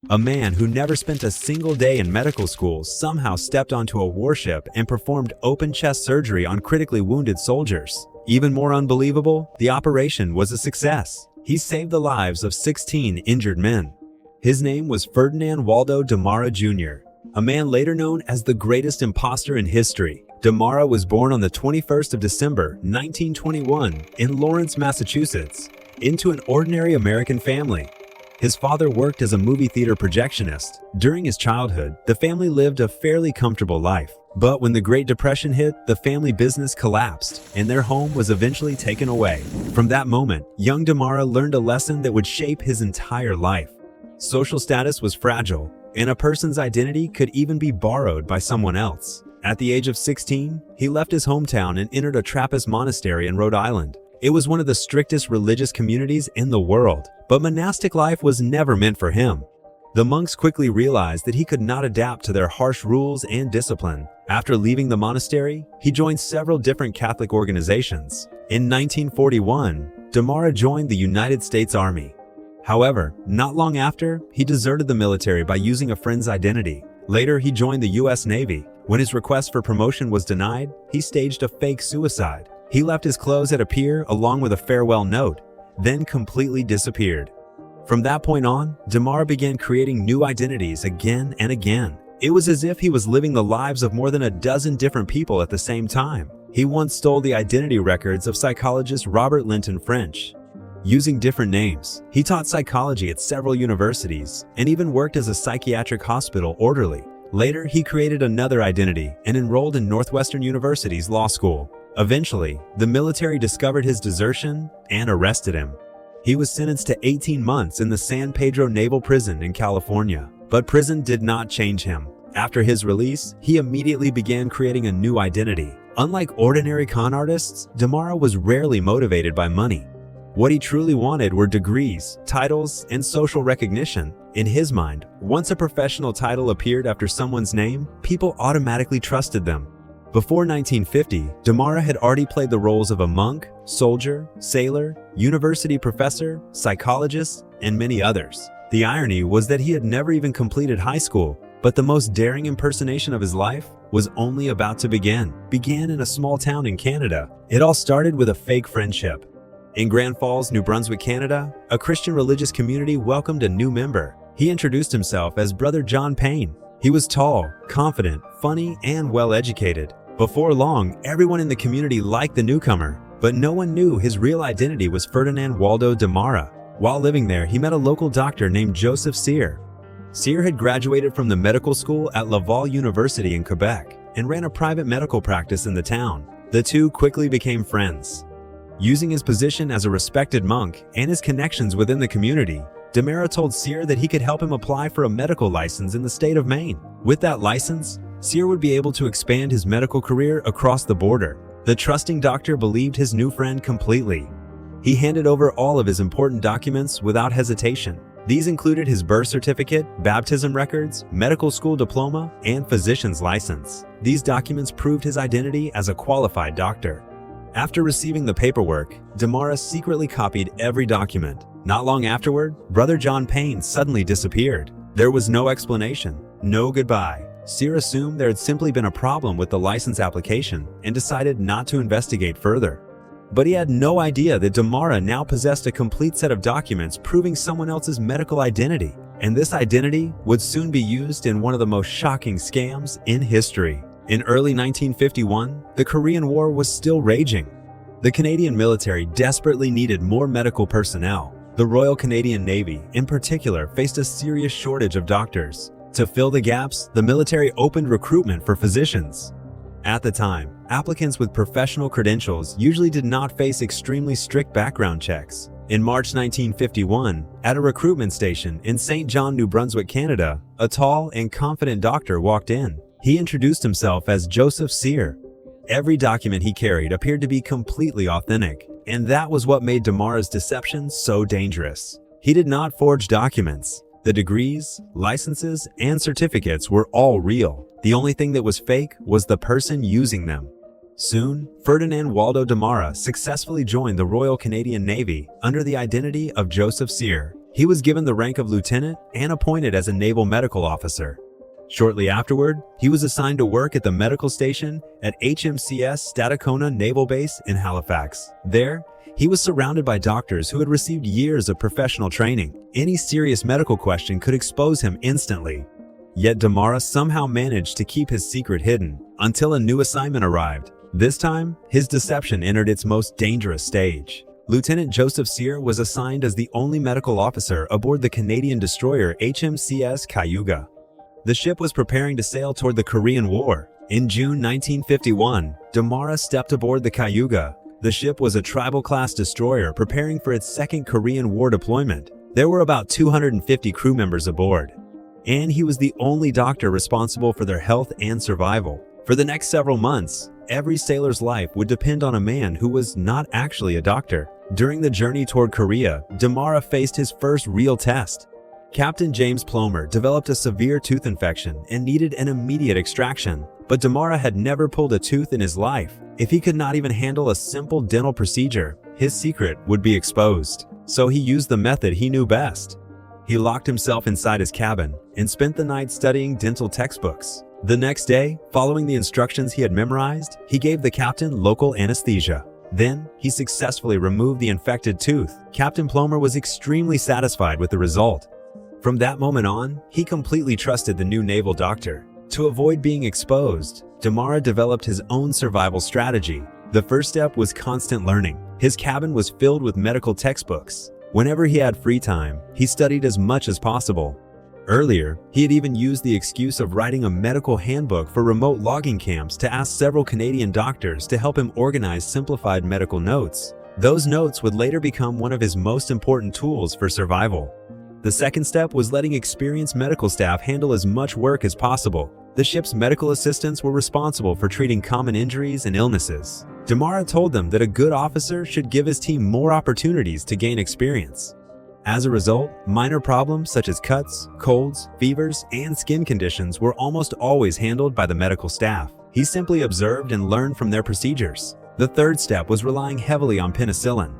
A man who never spent a single day in medical school somehow stepped onto a warship and performed open chest surgery on critically wounded soldiers. Even more unbelievable, the operation was a success. He saved the lives of 16 injured men. His name was Ferdinand Waldo Damara Jr., a man later known as the greatest imposter in history. Damara was born on the 21st of December, 1921, in Lawrence, Massachusetts, into an ordinary American family. His father worked as a movie theater projectionist. During his childhood, the family lived a fairly comfortable life. But when the Great Depression hit, the family business collapsed, and their home was eventually taken away. From that moment, young Damara learned a lesson that would shape his entire life. Social status was fragile, and a person's identity could even be borrowed by someone else. At the age of 16, he left his hometown and entered a Trappist monastery in Rhode Island. It was one of the strictest religious communities in the world, but monastic life was never meant for him. The monks quickly realized that he could not adapt to their harsh rules and discipline. After leaving the monastery, he joined several different Catholic organizations. In 1941, Damara joined the United States Army. However, not long after, he deserted the military by using a friend's identity. Later, he joined the U.S. Navy. When his request for promotion was denied, he staged a fake suicide. He left his clothes at a pier along with a farewell note, then completely disappeared. From that point on, Damara began creating new identities again and again. It was as if he was living the lives of more than a dozen different people at the same time. He once stole the identity records of psychologist Robert Linton French. Using different names, he taught psychology at several universities and even worked as a psychiatric hospital orderly. Later, he created another identity and enrolled in Northwestern University's law school. Eventually, the military discovered his desertion and arrested him. He was sentenced to 18 months in the San Pedro Naval Prison in California, but prison did not change him. After his release, he immediately began creating a new identity. Unlike ordinary con artists, Damara was rarely motivated by money. What he truly wanted were degrees, titles, and social recognition. In his mind, once a professional title appeared after someone's name, people automatically trusted them. Before 1950, Damara had already played the roles of a monk, soldier, sailor, university professor, psychologist, and many others. The irony was that he had never even completed high school, but the most daring impersonation of his life was only about to begin. Began in a small town in Canada. It all started with a fake friendship. In Grand Falls, New Brunswick, Canada, a Christian religious community welcomed a new member. He introduced himself as Brother John Payne. He was tall, confident, funny, and well-educated. Before long, everyone in the community liked the newcomer, but no one knew his real identity was Ferdinand Waldo Damara. While living there, he met a local doctor named Joseph Cyr. Cyr had graduated from the medical school at Laval University in Quebec and ran a private medical practice in the town. The two quickly became friends. Using his position as a respected monk and his connections within the community, Damara told Cyr that he could help him apply for a medical license in the state of Maine. With that license, Cyr would be able to expand his medical career across the border. The trusting doctor believed his new friend completely. He handed over all of his important documents without hesitation. These included his birth certificate, baptism records, medical school diploma, and physician's license. These documents proved his identity as a qualified doctor. After receiving the paperwork, Damara secretly copied every document. Not long afterward, Brother John Payne suddenly disappeared. There was no explanation, no goodbye. Cyr assumed there had simply been a problem with the license application and decided not to investigate further. But he had no idea that Damara now possessed a complete set of documents proving someone else's medical identity, and this identity would soon be used in one of the most shocking scams in history. In early 1951, the Korean War was still raging. The Canadian military desperately needed more medical personnel. The Royal Canadian Navy, in particular, faced a serious shortage of doctors. To fill the gaps, the military opened recruitment for physicians. At the time, applicants with professional credentials usually did not face extremely strict background checks. In March 1951, at a recruitment station in St. John, New Brunswick, Canada, a tall and confident doctor walked in. He introduced himself as Joseph Cyr. Every document he carried appeared to be completely authentic, and that was what made Damara's deception so dangerous. He did not forge documents. The degrees, licenses, and certificates were all real. The only thing that was fake was the person using them. Soon, Ferdinand Waldo Damara successfully joined the Royal Canadian Navy under the identity of Joseph Cyr. He was given the rank of lieutenant and appointed as a naval medical officer. Shortly afterward, he was assigned to work at the medical station at HMCS Stadacona Naval Base in Halifax. There, he was surrounded by doctors who had received years of professional training. Any serious medical question could expose him instantly. Yet Damara somehow managed to keep his secret hidden until a new assignment arrived. This time, his deception entered its most dangerous stage. Lieutenant Joseph Cyr was assigned as the only medical officer aboard the Canadian destroyer HMCS Cayuga. The ship was preparing to sail toward the Korean War. In June 1951, Damara stepped aboard the Cayuga. The ship was a tribal-class destroyer preparing for its second Korean War deployment. There were about 250 crew members aboard, and he was the only doctor responsible for their health and survival. For the next several months, every sailor's life would depend on a man who was not actually a doctor. During the journey toward Korea, Damara faced his first real test. Captain James Plomer developed a severe tooth infection and needed an immediate extraction. But Damara had never pulled a tooth in his life. If he could not even handle a simple dental procedure, his secret would be exposed. So he used the method he knew best. He locked himself inside his cabin and spent the night studying dental textbooks. The next day, following the instructions he had memorized, he gave the captain local anesthesia. Then, he successfully removed the infected tooth. Captain Plomer was extremely satisfied with the result. From that moment on, he completely trusted the new naval doctor. To avoid being exposed, Damara developed his own survival strategy. The first step was constant learning. His cabin was filled with medical textbooks. Whenever he had free time, he studied as much as possible. Earlier, he had even used the excuse of writing a medical handbook for remote logging camps to ask several Canadian doctors to help him organize simplified medical notes. Those notes would later become one of his most important tools for survival. The second step was letting experienced medical staff handle as much work as possible. The ship's medical assistants were responsible for treating common injuries and illnesses. Damara told them that a good officer should give his team more opportunities to gain experience. As a result, minor problems such as cuts, colds, fevers, and skin conditions were almost always handled by the medical staff. He simply observed and learned from their procedures. The third step was relying heavily on penicillin.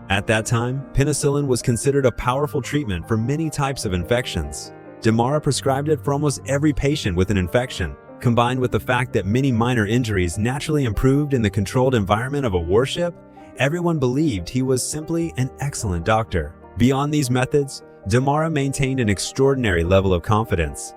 At that time, penicillin was considered a powerful treatment for many types of infections. Damara prescribed it for almost every patient with an infection. Combined with the fact that many minor injuries naturally improved in the controlled environment of a warship, everyone believed he was simply an excellent doctor. Beyond these methods, Damara maintained an extraordinary level of confidence.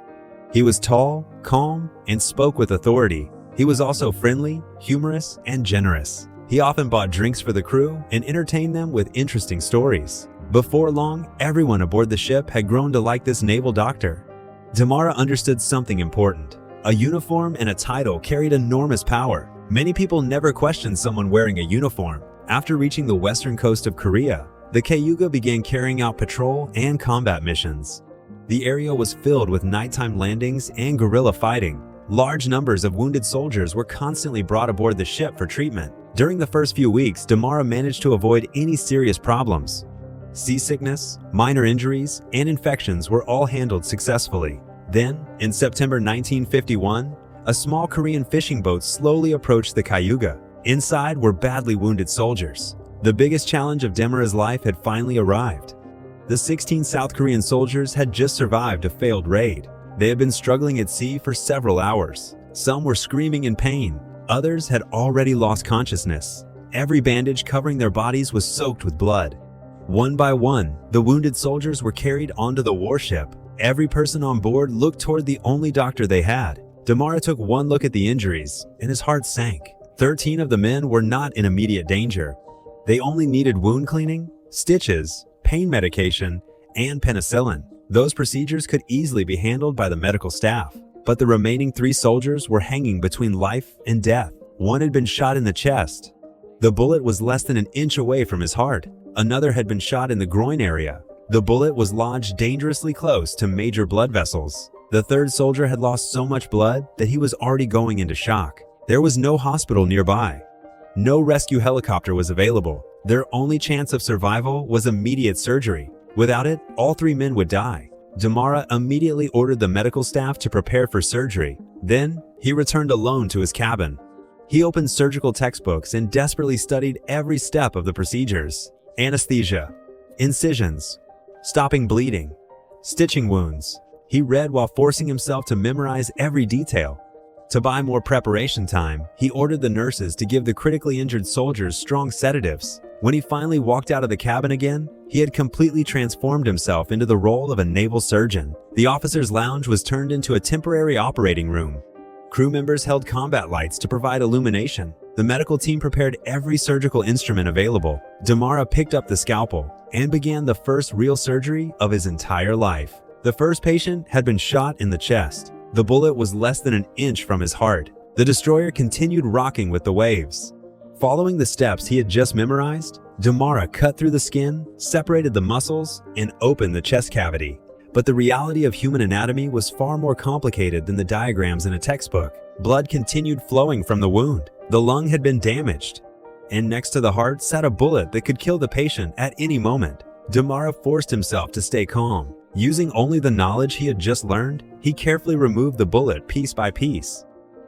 He was tall, calm, and spoke with authority. He was also friendly, humorous, and generous. He often bought drinks for the crew and entertained them with interesting stories. Before long, everyone aboard the ship had grown to like this naval doctor. Damara understood something important. A uniform and a title carried enormous power. Many people never questioned someone wearing a uniform. After reaching the western coast of Korea, the Cayuga began carrying out patrol and combat missions. The area was filled with nighttime landings and guerrilla fighting. Large numbers of wounded soldiers were constantly brought aboard the ship for treatment. During the first few weeks, Damara managed to avoid any serious problems. Seasickness, minor injuries, and infections were all handled successfully. Then, in September 1951, a small Korean fishing boat slowly approached the Cayuga. Inside were badly wounded soldiers. The biggest challenge of Damara's life had finally arrived. The 16 South Korean soldiers had just survived a failed raid. They had been struggling at sea for several hours. Some were screaming in pain. Others had already lost consciousness. Every bandage covering their bodies was soaked with blood. One by one, the wounded soldiers were carried onto the warship. Every person on board looked toward the only doctor they had. Damara took one look at the injuries, and his heart sank. 13 of the men were not in immediate danger. They only needed wound cleaning, stitches, pain medication, and penicillin. Those procedures could easily be handled by the medical staff. But the remaining 3 soldiers were hanging between life and death. One had been shot in the chest. The bullet was less than an inch away from his heart. Another had been shot in the groin area. The bullet was lodged dangerously close to major blood vessels. The third soldier had lost so much blood that he was already going into shock. There was no hospital nearby. No rescue helicopter was available. Their only chance of survival was immediate surgery. Without it, all 3 men would die. Damara immediately ordered the medical staff to prepare for surgery. Then, he returned alone to his cabin. He opened surgical textbooks and desperately studied every step of the procedures. Anesthesia, incisions, stopping bleeding, stitching wounds. He read while forcing himself to memorize every detail. To buy more preparation time, he ordered the nurses to give the critically injured soldiers strong sedatives. When he finally walked out of the cabin again, he had completely transformed himself into the role of a naval surgeon. The officers' lounge was turned into a temporary operating room. Crew members held combat lights to provide illumination. The medical team prepared every surgical instrument available. Damara picked up the scalpel and began the first real surgery of his entire life. The first patient had been shot in the chest. The bullet was less than an inch from his heart. The destroyer continued rocking with the waves. Following the steps he had just memorized, Damara cut through the skin, separated the muscles, and opened the chest cavity. But the reality of human anatomy was far more complicated than the diagrams in a textbook. Blood continued flowing from the wound. The lung had been damaged. And next to the heart sat a bullet that could kill the patient at any moment. Damara forced himself to stay calm. Using only the knowledge he had just learned, he carefully removed the bullet piece by piece.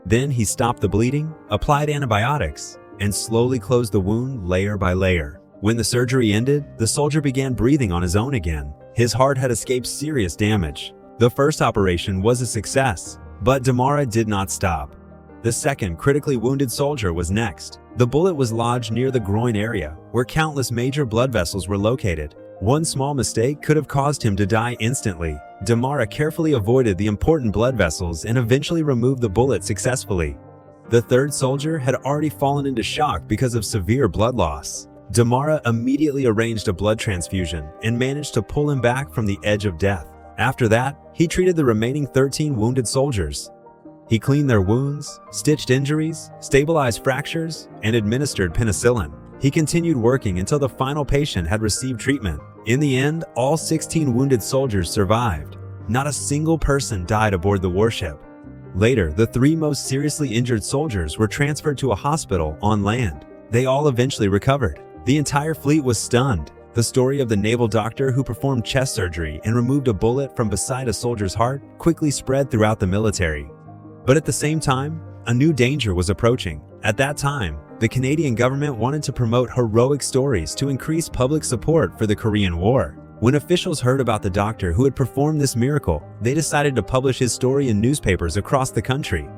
Then he stopped the bleeding, applied antibiotics, and slowly closed the wound layer by layer. When the surgery ended, the soldier began breathing on his own again. His heart had escaped serious damage. The first operation was a success, but Damara did not stop. The second critically wounded soldier was next. The bullet was lodged near the groin area, where countless major blood vessels were located. One small mistake could have caused him to die instantly. Damara carefully avoided the important blood vessels and eventually removed the bullet successfully. The third soldier had already fallen into shock because of severe blood loss. Damara immediately arranged a blood transfusion and managed to pull him back from the edge of death. After that, he treated the remaining 13 wounded soldiers. He cleaned their wounds, stitched injuries, stabilized fractures, and administered penicillin. He continued working until the final patient had received treatment. In the end, all 16 wounded soldiers survived. Not a single person died aboard the warship. Later, the 3 most seriously injured soldiers were transferred to a hospital on land. They all eventually recovered. The entire fleet was stunned. The story of the naval doctor who performed chest surgery and removed a bullet from beside a soldier's heart quickly spread throughout the military. But at the same time, a new danger was approaching. At that time, the Canadian government wanted to promote heroic stories to increase public support for the Korean War. When officials heard about the doctor who had performed this miracle, they decided to publish his story in newspapers across the country.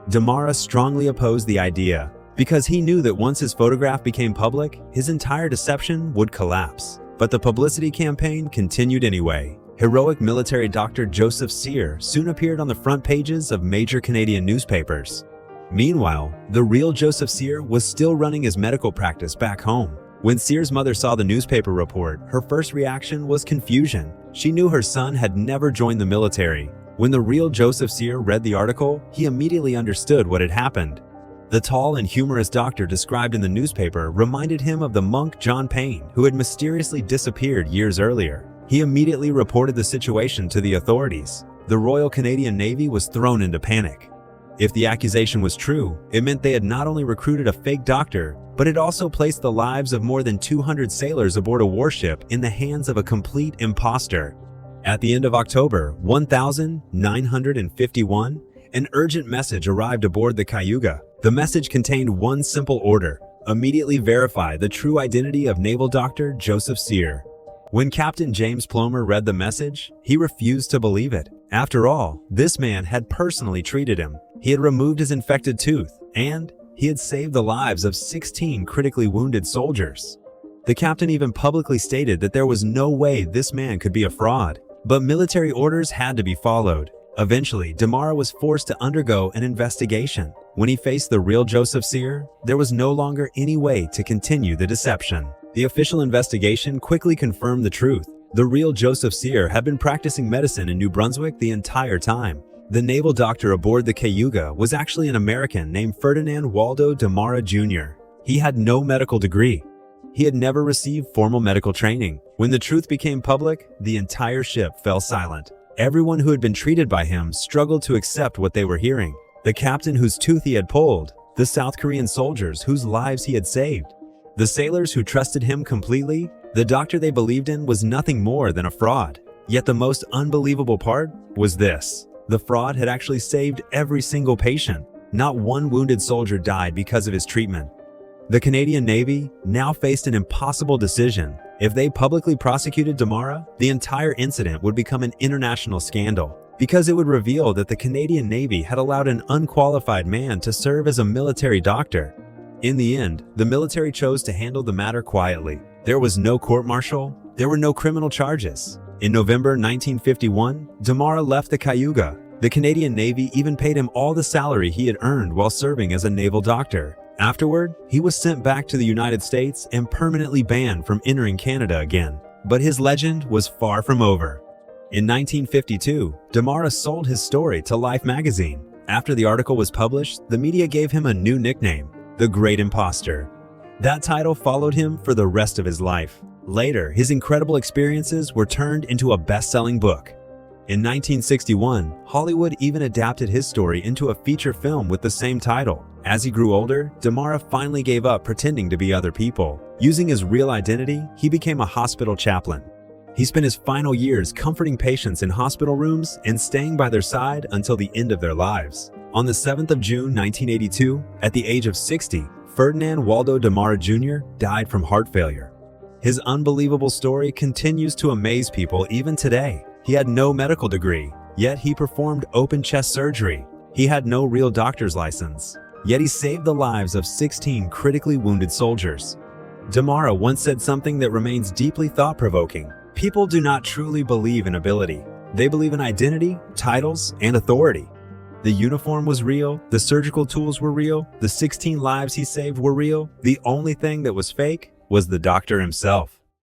Damara strongly opposed the idea because he knew that once his photograph became public, his entire deception would collapse. But the publicity campaign continued anyway. Heroic military Dr. Joseph Cyr soon appeared on the front pages of major Canadian newspapers. Meanwhile, the real Joseph Cyr was still running his medical practice back home. When Cyr's mother saw the newspaper report, her first reaction was confusion. She knew her son had never joined the military. When the real Joseph Cyr read the article, he immediately understood what had happened. The tall and humorous doctor described in the newspaper reminded him of the monk John Payne, who had mysteriously disappeared years earlier. He immediately reported the situation to the authorities. The Royal Canadian Navy was thrown into panic. If the accusation was true, it meant they had not only recruited a fake doctor, but it also placed the lives of more than 200 sailors aboard a warship in the hands of a complete imposter. At the end of October 1951, an urgent message arrived aboard the Cayuga. The message contained one simple order: immediately verify the true identity of naval doctor Joseph Cyr. When Captain James Plomer read the message, he refused to believe it. After all, this man had personally treated him. He had removed his infected tooth, and he had saved the lives of 16 critically wounded soldiers. The captain even publicly stated that there was no way this man could be a fraud. But military orders had to be followed. Eventually, Damara was forced to undergo an investigation. When he faced the real Joseph Cyr, there was no longer any way to continue the deception. The official investigation quickly confirmed the truth. The real Joseph Cyr had been practicing medicine in New Brunswick the entire time. The naval doctor aboard the Cayuga was actually an American named Ferdinand Waldo Damara Jr. He had no medical degree. He had never received formal medical training. When the truth became public, the entire ship fell silent. Everyone who had been treated by him struggled to accept what they were hearing. The captain whose tooth he had pulled, the South Korean soldiers whose lives he had saved, the sailors who trusted him completely, the doctor they believed in was nothing more than a fraud. Yet the most unbelievable part was this: the fraud had actually saved every single patient. Not one wounded soldier died because of his treatment. The Canadian Navy now faced an impossible decision. If they publicly prosecuted Damara, the entire incident would become an international scandal, because it would reveal that the Canadian Navy had allowed an unqualified man to serve as a military doctor. In the end, the military chose to handle the matter quietly. There was no court-martial, there were no criminal charges. In November 1951, Damara left the Cayuga. The Canadian Navy even paid him all the salary he had earned while serving as a naval doctor. Afterward, he was sent back to the United States and permanently banned from entering Canada again. But his legend was far from over. In 1952, Damara sold his story to Life magazine. After the article was published, the media gave him a new nickname, the Great Imposter. That title followed him for the rest of his life. Later, his incredible experiences were turned into a best-selling book. In 1961, Hollywood even adapted his story into a feature film with the same title. As he grew older, Damara finally gave up pretending to be other people. Using his real identity, he became a hospital chaplain. He spent his final years comforting patients in hospital rooms and staying by their side until the end of their lives. On the 7th of June 1982, at the age of 60, Ferdinand Waldo Damara Jr. died from heart failure. His unbelievable story continues to amaze people even today. He had no medical degree, yet he performed open chest surgery. He had no real doctor's license, yet he saved the lives of 16 critically wounded soldiers. Damara once said something that remains deeply thought-provoking. People do not truly believe in ability. They believe in identity, titles, and authority. The uniform was real, the surgical tools were real, the 16 lives he saved were real. The only thing that was fake was the doctor himself.